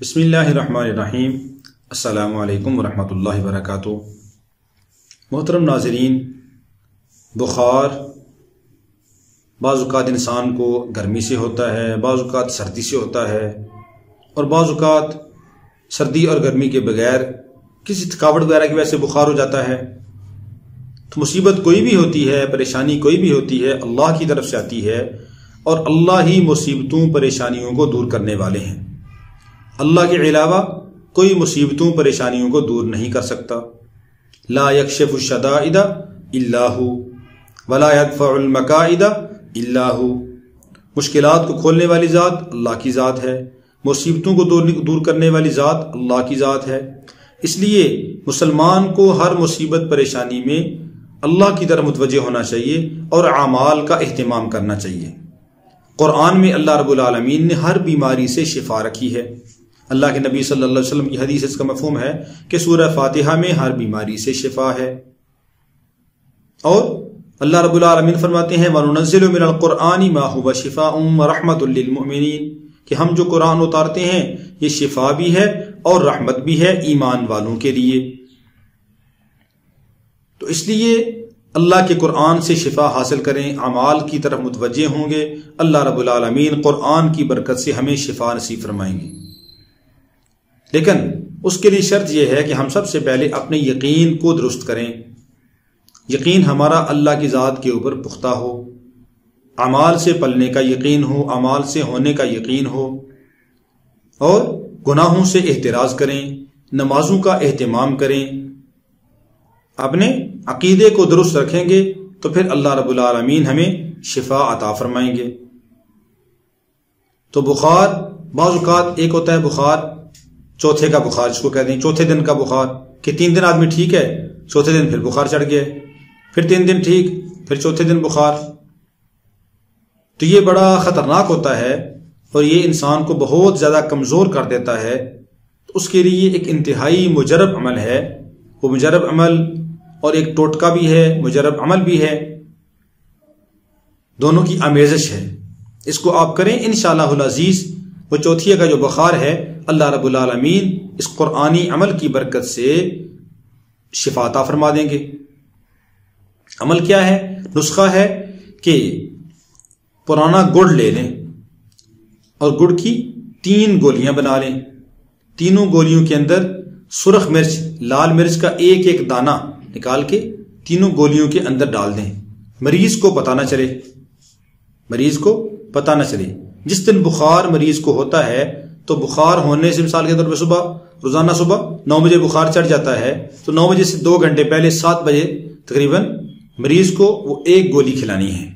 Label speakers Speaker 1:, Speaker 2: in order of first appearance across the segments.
Speaker 1: بسم اللہ الرحمن الرحیم۔ السلام علیکم ورحمۃ اللہ وبرکاتہ۔ محترم ناظرین، بخار بعض اوقات انسان کو گرمی سے ہوتا ہے، بعض اوقات سردی سے ہوتا ہے، اور بعض اوقات سردی اور گرمی کے بغیر کسی تھکاوٹ وغیرہ کی وجہ سے بخار ہو جاتا ہے۔ تو مصیبت کوئی بھی ہوتی ہے، پریشانی کوئی بھی ہوتی ہے، اللہ کی طرف سے آتی ہے، اور اللہ ہی مصیبتوں پریشانیوں کو دور کرنے والے ہیں۔ اللہ کے علاوہ کوئی مصیبتوں پریشانیوں کو دور نہیں کر سکتا۔ لا یکشف الشدائد الا ہو ولا یدفع المکائد الا ہو۔ مشکلات کو کھولنے والی ذات اللہ کی ذات ہے، مصیبتوں کو دور کرنے والی ذات اللہ کی ذات ہے۔ اس لیے مسلمان کو ہر مصیبت پریشانی میں اللہ کی طرف متوجہ ہونا چاہیے اور اعمال کا اہتمام کرنا چاہیے۔ قرآن میں اللہ رب العالمین نے ہر بیماری سے شفا رکھی ہے۔ اللہ کے نبی صلی اللہ علیہ وسلم کی حدیث اس کا مفہوم ہے کہ سورہ فاتحہ میں ہر بیماری سے شفا ہے، اور اللہ رب العالمین فرماتے ہیں وَنُنَزِّلُ مِنَ الْقُرْآنِ مَا هُوَ شِفَاءٌ وَرَحْمَةٌ لِّلْمُؤْمِنِينَ، کہ ہم جو قرآن اتارتے ہیں یہ شفا بھی ہے اور رحمت بھی ہے ایمان والوں کے لیے۔ تو اس لیے اللہ کے قرآن سے شفا حاصل کریں، اعمال کی طرف متوجہ ہوں گے، اللہ رب العالمین قرآن کی برکت سے ہمیں شفا نصیب فرمائیں گے۔ لیکن اس کے لیے شرط یہ ہے کہ ہم سب سے پہلے اپنے یقین کو درست کریں، یقین ہمارا اللہ کی ذات کے اوپر پختہ ہو، اعمال سے پلنے کا یقین ہو، اعمال سے ہونے کا یقین ہو، اور گناہوں سے احتراز کریں، نمازوں کا اہتمام کریں۔ اپنے عقیدے کو درست رکھیں گے تو پھر اللہ رب العالمین ہمیں شفا عطا فرمائیں گے۔ تو بخار بعض اوقات ایک ہوتا ہے بخار چوتھے کا بخار، جس کو کہتے ہیں چوتھے دن کا بخار، کہ 3 دن آدمی ٹھیک ہے، چوتھے دن پھر بخار چڑھ گیا، پھر 3 دن ٹھیک، پھر چوتھے دن بخار۔ تو یہ بڑا خطرناک ہوتا ہے اور یہ انسان کو بہت زیادہ کمزور کر دیتا ہے۔ تو اس کے لیے ایک انتہائی مجرب عمل ہے، وہ مجرب عمل اور ایک ٹوٹکا بھی ہے، مجرب عمل بھی ہے، دونوں کی آمیزش ہے۔ اس کو آپ کریں انشاءاللہ العزیز، وہ چوتھیے کا جو بخار ہے اللہ رب العالمین اس قرآنی عمل کی برکت سے شفا عطا فرما دیں گے۔ عمل کیا ہے؟ نسخہ ہے کہ پرانا گڑ لے لیں اور گڑ کی 3 گولیاں بنا لیں، تینوں گولیوں کے اندر سرخ مرچ، لال مرچ کا ایک ایک دانہ نکال کے تینوں گولیوں کے اندر ڈال دیں۔ مریض کو پتہ نہ چلے، مریض کو پتہ نہ چلے۔ جس دن بخار مریض کو ہوتا ہے تو بخار ہونے سے مثال کے طور پہ روزانہ صبح 9 بجے بخار چڑھ جاتا ہے، تو 9 بجے سے 2 گھنٹے پہلے 7 بجے تقریباً مریض کو وہ 1 گولی کھلانی ہے۔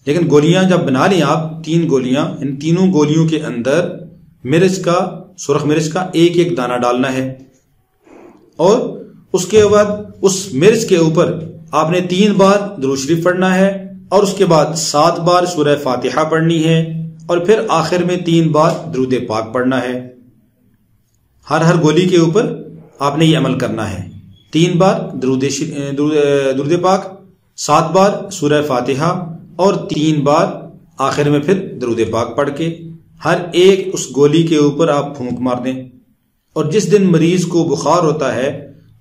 Speaker 1: لیکن گولیاں جب بنا لیں آپ 3 گولیاں، ان تینوں گولیوں کے اندر مرچ کا، سرخ مرچ کا ایک ایک دانہ ڈالنا ہے، اور اس کے بعد اس مرچ کے اوپر آپ نے 3 بار درود شریف پڑھنا ہے، اور اس کے بعد 7 بار سورہ فاتحہ پڑھنی ہے، اور پھر آخر میں 3 بار درود پاک پڑھنا ہے۔ ہر گولی کے اوپر آپ نے یہ عمل کرنا ہے، 3 بار درود پاک، 7 بار سورہ فاتحہ، اور 3 بار آخر میں پھر درود پاک پڑھ کے ہر ایک اس گولی کے اوپر آپ پھونک مار دیں۔ اور جس دن مریض کو بخار ہوتا ہے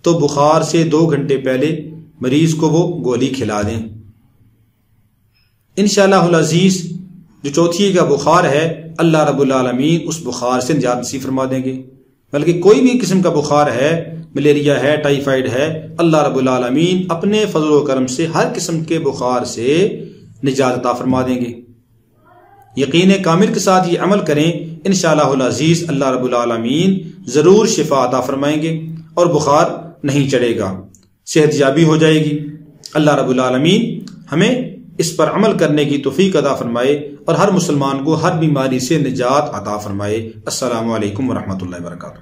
Speaker 1: تو بخار سے 2 گھنٹے پہلے مریض کو وہ گولی کھلا دیں۔ انشاءاللہ العزیز جو چوتھی کا بخار ہے اللہ رب العالمین اس بخار سے نجات نصیب فرما دیں گے۔ بلکہ کوئی بھی قسم کا بخار ہے، ملیریا ہے، ٹائیفائڈ ہے، اللہ رب العالمین اپنے فضل و کرم سے ہر قسم کے بخار سے نجات عطا فرما دیں گے۔ یقین کامل کے ساتھ یہ عمل کریں، انشاءاللہ العزیز اللہ رب العالمین ضرور شفا عطا فرمائیں گے اور بخار نہیں چڑھے گا، صحت یابی ہو جائے گی۔ اللہ رب العالمین ہمیں اس پر عمل کرنے کی توفیق عطا فرمائے اور ہر مسلمان کو ہر بیماری سے نجات عطا فرمائے۔ السلام علیکم ورحمۃ اللہ وبرکاتہ۔